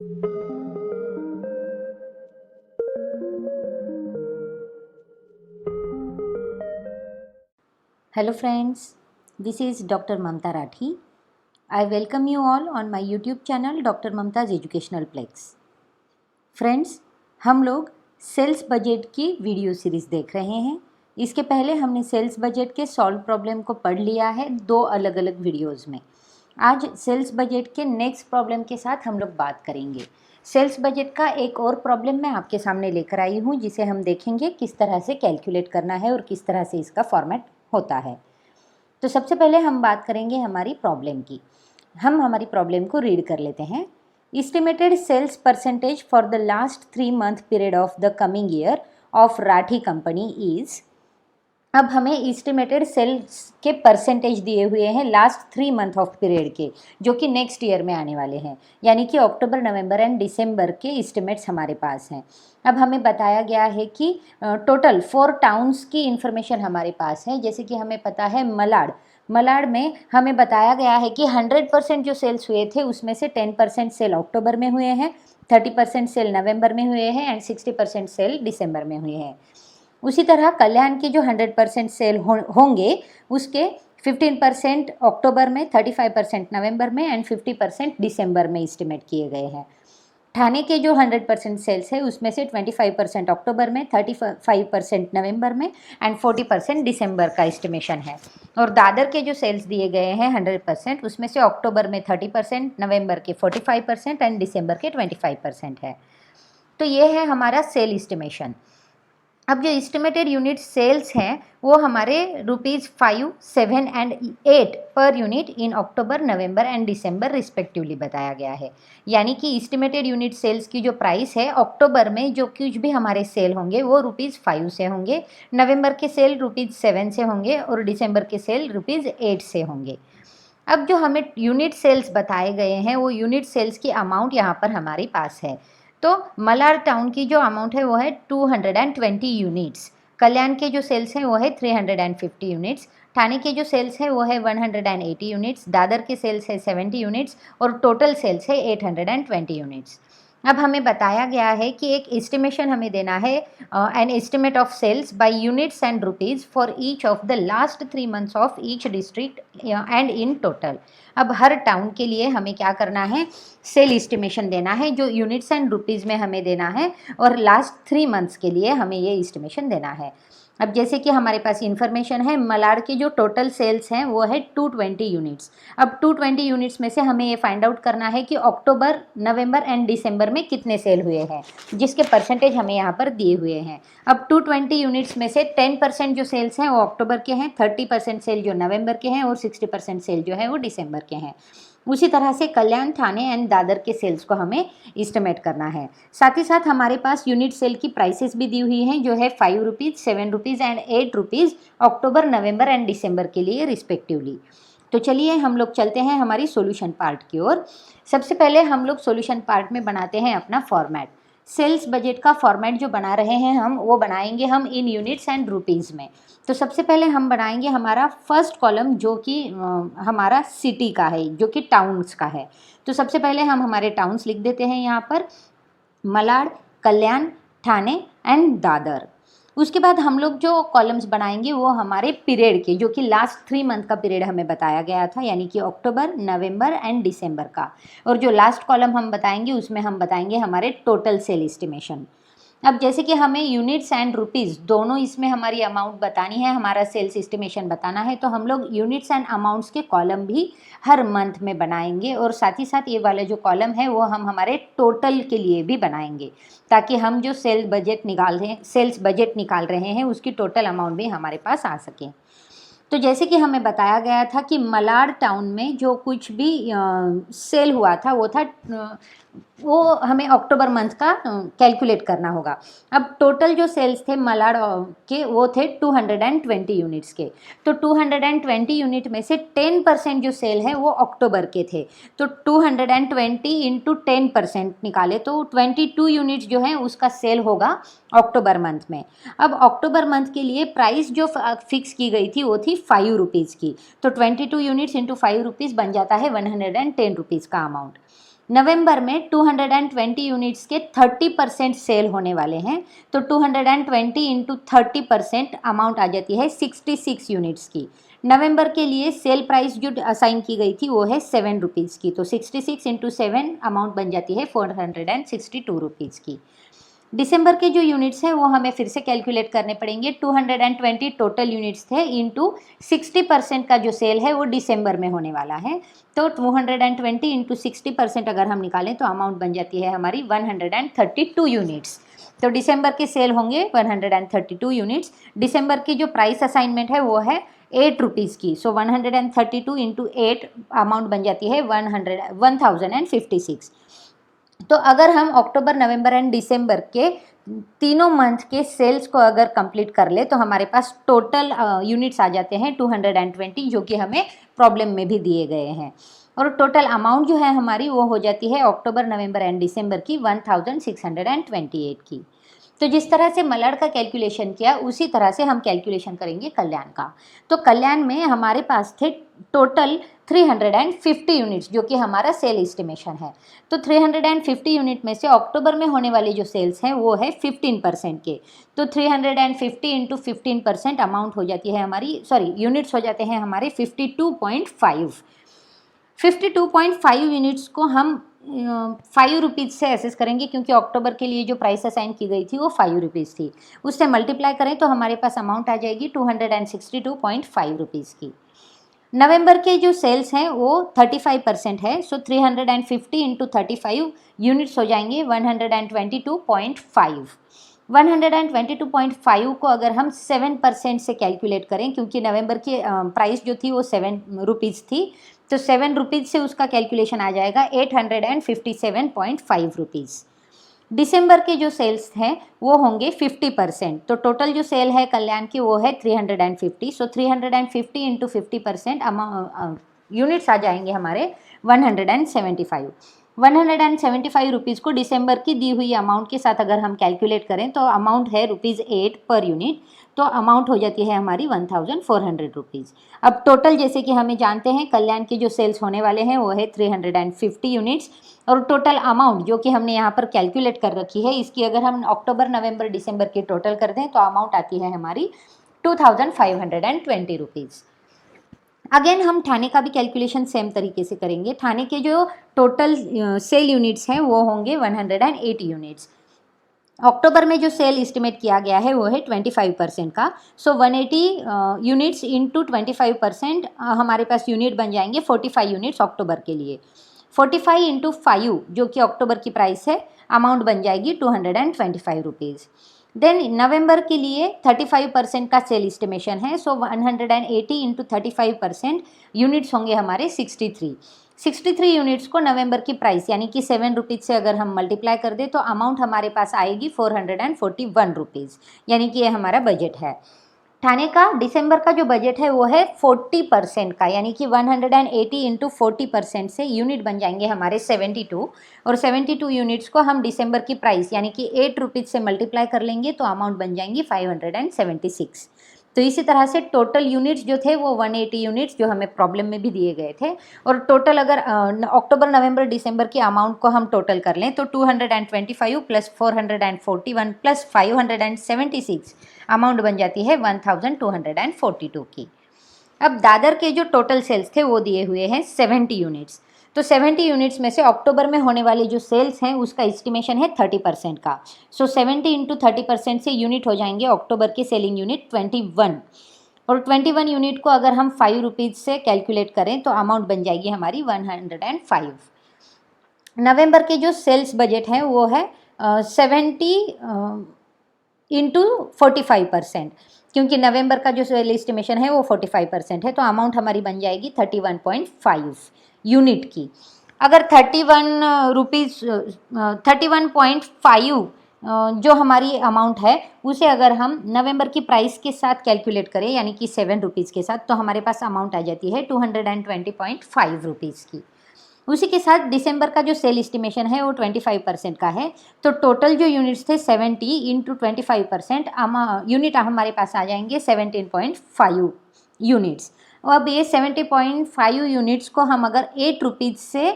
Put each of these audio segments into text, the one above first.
Hello friends, this is Dr. Mamta Rathi. I welcome you all on my YouTube channel Dr. Mamta's Educational Plex. Friends, हम लोग sales budget की video series देख रहे हैं। इसके पहले हमने सेल्स बजट के सॉल्व प्रॉब्लम को पढ़ लिया है दो अलग अलग वीडियोस में। आज सेल्स बजट के नेक्स्ट प्रॉब्लम के साथ हम लोग बात करेंगे। सेल्स बजट का एक और प्रॉब्लम मैं आपके सामने लेकर आई हूँ, जिसे हम देखेंगे किस तरह से कैलकुलेट करना है और किस तरह से इसका फॉर्मेट होता है। तो सबसे पहले हम बात करेंगे हमारी प्रॉब्लम की। हम हमारी प्रॉब्लम को रीड कर लेते हैं। Estimated sales percentage for the last 3-month period of the coming year of Rathi company is. अब हमें इस्टीमेटेड सेल्स के परसेंटेज दिए हुए हैं लास्ट 3 मंथ ऑफ पीरियड के, जो कि नेक्स्ट ईयर में आने वाले हैं, यानी कि अक्टूबर, नवंबर एंड दिसंबर के इस्टीमेट्स हमारे पास हैं। अब हमें बताया गया है कि टोटल 4 टाउन्स की इन्फॉर्मेशन हमारे पास है। जैसे कि हमें पता है मलाड में हमें बताया गया है कि 100% जो सेल्स हुए थे उसमें से 10% सेल अक्टूबर में हुए हैं, 30% सेल नवंबर में हुए हैं एंड 60% सेल दिसंबर में हुए हैं। उसी तरह कल्याण के जो 100% सेल होंगे उसके 15% अक्टूबर में, 35% नवंबर में एंड 50% दिसंबर में इस्टीमेट किए गए हैं। ठाणे के जो 100% सेल्स है उसमें से 25% अक्टूबर में, 35% नवंबर में एंड 40% दिसंबर का इस्टीमेशन है। और दादर के जो सेल्स दिए गए हैं 100%, उसमें से अक्टूबर में 30%, नवंबर के 45% एंड दिसंबर के 25% है। तो ये है हमारा सेल इस्टीमेशन। अब जो इस्टीमेटेड यूनिट सेल्स हैं वो हमारे ₹5, 7 and 8 per unit in October, November and December respectively बताया गया है। यानी कि इस्टीमेटेड यूनिट सेल्स की जो प्राइस है, अक्टूबर में जो कुछ भी हमारे सेल होंगे वो ₹5 से होंगे, नवंबर के सेल ₹7 से होंगे और दिसंबर के सेल ₹8 से होंगे। अब जो हमें यूनिट सेल्स बताए गए हैं वो यूनिट सेल्स की अमाउंट यहाँ पर हमारे पास है। तो मलाड टाउन की जो अमाउंट है वो है 220 यूनिट्स, कल्याण के जो सेल्स हैं वो है 350 यूनिट्स, ठाणे के जो सेल्स है वो है 180 यूनिट्स, दादर के सेल्स है 70 यूनिट्स और टोटल सेल्स है 820 यूनिट्स। अब हमें बताया गया है कि एक एस्टिमेशन हमें देना है, an estimate of sales by units and rupees for each of the last 3 months of each district and in total. अब हर टाउन के लिए हमें क्या करना है, सेल एस्टिमेशन देना है जो यूनिट्स एंड रुपीज़ में हमें देना है, और लास्ट 3 मंथ्स के लिए हमें ये एस्टिमेशन देना है। अब जैसे कि हमारे पास इन्फॉर्मेशन है, मलाड के जो टोटल सेल्स हैं वो है 220 यूनिट्स। अब 220 यूनिट्स में से हमें ये फाइंड आउट करना है कि अक्टूबर, नवंबर एंड दिसंबर में कितने सेल हुए हैं, जिसके परसेंटेज हमें यहाँ पर दिए हुए हैं। अब 220 यूनिट्स में से 10% जो सेल्स हैं वो अक्टूबर के हैं, 30% सेल जो नवंबर के हैं और 60% सेल जो है वो दिसंबर के हैं। उसी तरह से कल्याण, ठाणे एंड दादर के सेल्स को हमें इस्टीमेट करना है। साथ ही साथ हमारे पास यूनिट सेल की प्राइसेस भी दी हुई हैं, जो है ₹5, 7 एंड ₹8 अक्टूबर, नवंबर एंड दिसंबर के लिए रिस्पेक्टिवली। तो चलिए हम लोग चलते हैं हमारी सॉल्यूशन पार्ट की ओर। सबसे पहले हम लोग सॉल्यूशन पार्ट में बनाते हैं अपना फॉर्मेट। सेल्स बजट का फॉर्मेट जो बना रहे हैं हम, वो बनाएंगे हम इन यूनिट्स एंड रुपीज़ में। तो सबसे पहले हम बनाएंगे हमारा फर्स्ट कॉलम, जो कि हमारा सिटी का है, जो कि टाउन्स का है। तो सबसे पहले हम हमारे टाउन्स लिख देते हैं यहाँ पर, मलाड, कल्याण, ठाणे एंड दादर। उसके बाद हम लोग जो कॉलम्स बनाएंगे वो हमारे पीरियड के, जो कि लास्ट 3 मंथ का पीरियड हमें बताया गया था, यानी कि अक्टूबर, नवंबर एंड दिसंबर का। और जो लास्ट कॉलम हम बताएंगे उसमें हम बताएंगे हमारे टोटल सेल एस्टिमेशन। अब जैसे कि हमें यूनिट्स एंड रुपीज़ दोनों इसमें हमारी अमाउंट बतानी है, हमारा सेल्स एस्टिमेशन बताना है, तो हम लोग यूनिट्स एंड अमाउंट्स के कॉलम भी हर मंथ में बनाएंगे, और साथ ही साथ ये वाला जो कॉलम है वो हम हमारे टोटल के लिए भी बनाएंगे, ताकि हम जो सेल्स बजट निकाल रहे हैं उसकी टोटल अमाउंट भी हमारे पास आ सके। तो जैसे कि हमें बताया गया था कि मलाड टाउन में जो कुछ भी सेल हुआ था वो हमें अक्टूबर मंथ का कैलकुलेट करना होगा। अब टोटल जो सेल्स थे मलाड के वो थे 220 यूनिट्स के। तो 220 यूनिट में से 10% जो सेल है वो अक्टूबर के थे। तो 220 इंटू 10% निकाले तो 22 यूनिट्स जो हैं उसका सेल होगा अक्टूबर मंथ में। अब अक्टूबर मंथ के लिए प्राइस जो फिक्स की गई थी वो थी ₹5 की। तो 22 यूनिट्स इंटू ₹5 बन जाता है ₹110 का अमाउंट। नवंबर में 220 यूनिट्स के 30% सेल होने वाले हैं, तो 220 इंटू 30% अमाउंट आ जाती है 66 यूनिट्स की। नवंबर के लिए सेल प्राइस जो असाइन की गई थी वो है 7 रुपीज़ की, तो 66 इंटू 7 अमाउंट बन जाती है 462 रुपीज़ की। दिसंबर के जो यूनिट्स हैं वो हमें फिर से कैलकुलेट करने पड़ेंगे। 220 टोटल यूनिट्स थे इंटू 60% का जो सेल है वो दिसंबर में होने वाला है, तो 220 इंटू 60% अगर हम निकालें तो अमाउंट बन जाती है हमारी 132 यूनिट्स। तो दिसंबर के सेल होंगे 132 यूनिट्स। दिसंबर की जो प्राइस असाइनमेंट है वो है 8 रुपीज़ की, सो 132 इंटू 8 अमाउंट बन जाती है 1056। तो अगर हम अक्टूबर, नवंबर एंड दिसंबर के तीनों मंथ के सेल्स को अगर कंप्लीट कर ले तो हमारे पास टोटल यूनिट्स आ जाते हैं 220, जो कि हमें प्रॉब्लम में भी दिए गए हैं। और टोटल अमाउंट जो है हमारी वो हो जाती है अक्टूबर, नवंबर एंड दिसंबर की 1628 की। तो जिस तरह से मलाड का कैलकुलेशन किया उसी तरह से हम कैलकुलेशन करेंगे कल्याण का। तो कल्याण में हमारे पास थे टोटल 350 यूनिट्स, जो कि हमारा सेल एस्टिमेशन है। तो 350 यूनिट में से अक्टूबर में होने वाले जो सेल्स हैं वो है 15% के, तो 350 इंटू 15% अमाउंट हो जाती है हमारी, सॉरी यूनिट्स हो जाते हैं हमारे 52.5। 52.5 यूनिट्स को हम 5 रुपीज़ से एसेस करेंगे, क्योंकि अक्टूबर के लिए जो प्राइस असाइन की गई थी वो 5 रुपीज़ थी। उससे मल्टीप्लाई करें तो हमारे पास अमाउंट आ जाएगी 262.5 रुपीज़ की। नवंबर के जो सेल्स हैं वो 35% है, सो 350 इंटू 35 यूनिट्स हो जाएंगे 122.5। 122.5 को अगर हम 7% से कैलकुलेट करें, क्योंकि नवंबर की प्राइस जो थी वो 7 रुपीज़ थी, तो 7 रुपीज़ से उसका कैलकुलेशन आ जाएगा 857.5 रुपीज़। दिसंबर के जो सेल्स हैं वो होंगे 50%, तो टोटल जो सेल है कल्याण की वो है 350, सो 350 इंटू 50% यूनिट्स आ जाएंगे हमारे 175। 175 रुपीज़ को दिसंबर की दी हुई अमाउंट के साथ अगर हम कैलकुलेट करें तो अमाउंट है ₹8 पर यूनिट, तो अमाउंट हो जाती है हमारी 1400 रुपीज़। अब टोटल जैसे कि हमें जानते हैं कल्याण के जो सेल्स होने वाले हैं वो है 350 यूनिट्स, और टोटल अमाउंट जो कि हमने यहाँ पर कैलकुलेट कर रखी है इसकी अगर हम अक्टूबर, नवंबर, दिसंबर की टोटल कर दें तो अमाउंट आती है हमारी 2520 रुपीज़। अगेन हम ठाणे का भी कैलकुलेशन सेम तरीके से करेंगे। ठाणे के जो टोटल सेल यूनिट्स हैं वो होंगे 180 यूनिट्स। अक्टूबर में जो सेल एस्टिमेट किया गया है वो है 25% का, सो 180 यूनिट्स इंटू 25% हमारे पास यूनिट बन जाएंगे 45 यूनिट्स अक्टूबर के लिए। 45 इंटू 5 जो कि अक्टूबर की प्राइस है, अमाउंट बन जाएगी 225 रुपीज़। देन नवंबर के लिए 35% का सेल एस्टिमेशन है, सो 180 इंटू 35% यूनिट्स होंगे हमारे 63 यूनिट्स को नवंबर की प्राइस यानी कि 7 रुपीज़ से अगर हम मल्टीप्लाई कर दें तो अमाउंट हमारे पास आएगी 441 रुपीज़, यानी कि ये हमारा बजट है। ठाणे का दिसंबर का जो बजट है वो है 40% का, यानी कि 180 इंटू 40% से यूनिट बन जाएंगे हमारे 72, और 72 यूनिट्स को हम दिसंबर की प्राइस यानी कि 8 रुपीज़ से मल्टीप्लाई कर लेंगे तो अमाउंट बन जाएंगी 576। तो इसी तरह से टोटल यूनिट्स जो थे वो 180 यूनिट्स जो हमें प्रॉब्लम में भी दिए गए थे, और टोटल अगर अक्टूबर, नवंबर, दिसंबर की अमाउंट को हम टोटल कर लें तो 225 प्लस 441 प्लस 576 अमाउंट बन जाती है 1242 की। अब दादर के जो टोटल सेल्स थे वो दिए हुए हैं 70 यूनिट्स, तो 70 यूनिट्स में से अक्टूबर में होने वाले जो सेल्स हैं उसका एस्टिमेशन है 30% का, सो 70 इंटू 30% से यूनिट हो जाएंगे अक्टूबर के सेलिंग यूनिट 21, और 21 यूनिट को अगर हम 5 रुपीज़ से कैलकुलेट करें तो अमाउंट बन जाएगी हमारी 105। नवंबर के जो सेल्स बजट है वो है 70 इंटू 45%, क्योंकि नवंबर का जो सेल एस्टिमेशन है वो 45% है, तो अमाउंट हमारी बन जाएगी 31.5 यूनिट की। अगर 31.5 जो हमारी अमाउंट है उसे अगर हम नवंबर की प्राइस के साथ कैलकुलेट करें यानी कि 7 रुपीज़ के साथ, तो हमारे पास अमाउंट आ जाती है 220.5 रुपीज़ की। उसी के साथ दिसंबर का जो सेल एस्टिमेशन है वो 25% का है, तो टोटल जो यूनिट्स थे 70 इंटू 25% यूनिट हमारे पास आ जाएंगे 17.5 यूनिट्स। अब ये 70.5 यूनिट्स को हम अगर 8 रुपीज़ से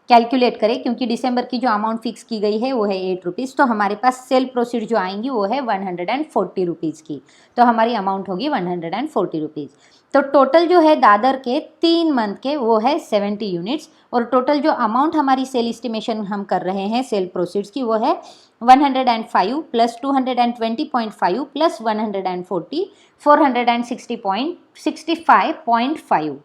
कैलकुलेट करें, क्योंकि दिसंबर की जो अमाउंट फिक्स की गई है वो है 8 रुपीज़, तो हमारे पास सेल प्रोसीड जो आएंगी वो है 140 रुपीज़ की, तो हमारी अमाउंट होगी 140 रुपीज़। तो टोटल जो है दादर के 3 मंथ के वो है 70 यूनिट्स, और टोटल जो अमाउंट हमारी सेल एस्टिमेशन हम कर रहे हैं सेल प्रोसीड्स की वो है 105 प्लस 220.5 प्लस 140 465.5।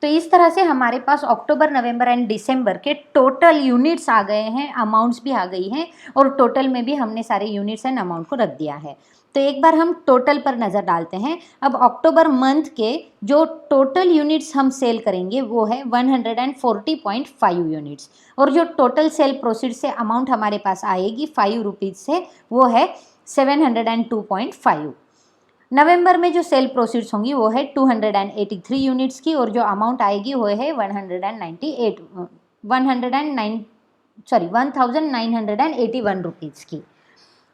तो इस तरह से हमारे पास अक्टूबर, नवंबर एंड दिसंबर के टोटल यूनिट्स आ गए हैं, अमाउंट्स भी आ गई हैं, और टोटल में भी हमने सारे यूनिट्स एंड अमाउंट को रख दिया है। तो एक बार हम टोटल पर नज़र डालते हैं। अब अक्टूबर मंथ के जो टोटल यूनिट्स हम सेल करेंगे वो है 140.5 यूनिट्स, और जो टोटल सेल प्रोसीड से अमाउंट हमारे पास आएगी 5 रुपीज़ से वो है 702.5। नवंबर में जो सेल प्रोसीड्स होंगी वो है 283 यूनिट्स की, और जो अमाउंट आएगी वो है 1981 रुपीज़ की।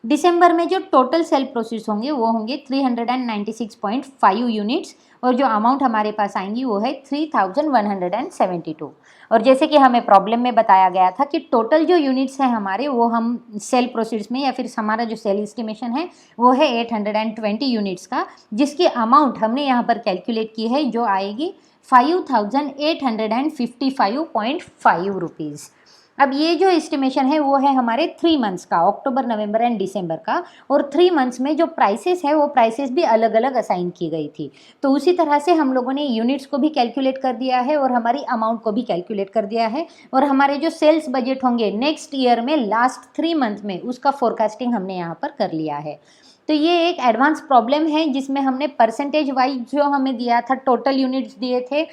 दिसंबर में जो टोटल सेल प्रोसीड्स होंगे वो होंगे 396.5 यूनिट्स, और जो अमाउंट हमारे पास आएंगी वो है 3172। और जैसे कि हमें प्रॉब्लम में बताया गया था कि टोटल जो यूनिट्स हैं हमारे वो हम सेल प्रोसीड्स में, या फिर हमारा जो सेल एस्टिमेशन है वो है 820 यूनिट्स का, जिसकी अमाउंट हमने यहाँ पर कैलकुलेट की है जो आएगी 5855.5 रुपीज़। अब ये जो एस्टिमेशन है वो है हमारे 3 मंथ्स का, अक्टूबर, नवंबर एंड दिसंबर का, और 3 मंथ्स में जो प्राइसेस है वो प्राइसेस भी अलग अलग असाइन की गई थी। तो उसी तरह से हम लोगों ने यूनिट्स को भी कैलकुलेट कर दिया है और हमारी अमाउंट को भी कैलकुलेट कर दिया है, और हमारे जो सेल्स बजट होंगे नेक्स्ट ईयर में लास्ट 3 मंथ में उसका फोरकास्टिंग हमने यहाँ पर कर लिया है। तो ये एक एडवांस प्रॉब्लम है जिसमें हमने परसेंटेज वाइज जो हमें दिया था, टोटल यूनिट्स दिए थे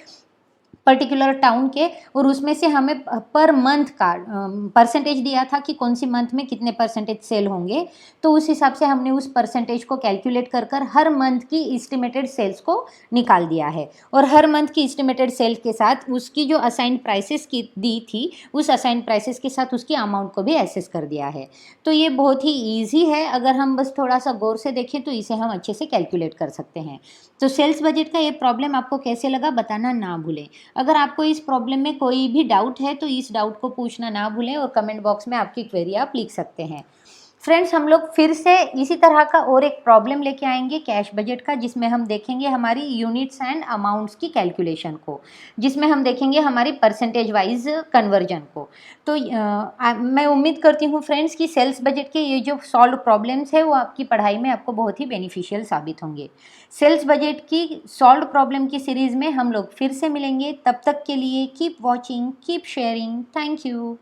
पर्टिकुलर टाउन के, और उसमें से हमें पर मंथ का परसेंटेज दिया था कि कौन सी मंथ में कितने परसेंटेज सेल होंगे। तो उस हिसाब से हमने उस परसेंटेज को कैलकुलेट कर कर हर मंथ की इस्टीमेटेड सेल्स को निकाल दिया है, और हर मंथ की इस्टीमेटेड सेल्स के साथ उसकी जो असाइन प्राइसेस की दी थी उस असाइन प्राइसेस के साथ उसकी अमाउंट को भी एसेस कर दिया है। तो ये बहुत ही ईजी है, अगर हम बस थोड़ा सा गौर से देखें तो इसे हम अच्छे से कैलकुलेट कर सकते हैं। तो सेल्स बजट का ये प्रॉब्लम आपको कैसे लगा बताना ना भूलें। अगर आपको इस प्रॉब्लम में कोई भी डाउट है तो इस डाउट को पूछना ना भूलें, और कमेंट बॉक्स में आपकी क्वेरी आप लिख सकते हैं। फ्रेंड्स, हम लोग फिर से इसी तरह का और एक प्रॉब्लम लेके आएंगे कैश बजट का, जिसमें हम देखेंगे हमारी यूनिट्स एंड अमाउंट्स की कैलकुलेशन को, जिसमें हम देखेंगे हमारी परसेंटेज वाइज कन्वर्जन को। तो मैं उम्मीद करती हूँ फ्रेंड्स कि सेल्स बजट के ये जो सॉल्व प्रॉब्लम्स है वो आपकी पढ़ाई में आपको बहुत ही बेनिफिशियल साबित होंगे। सेल्स बजट की सॉल्व प्रॉब्लम की सीरीज़ में हम लोग फिर से मिलेंगे, तब तक के लिए keep watching, keep sharing. Thank you.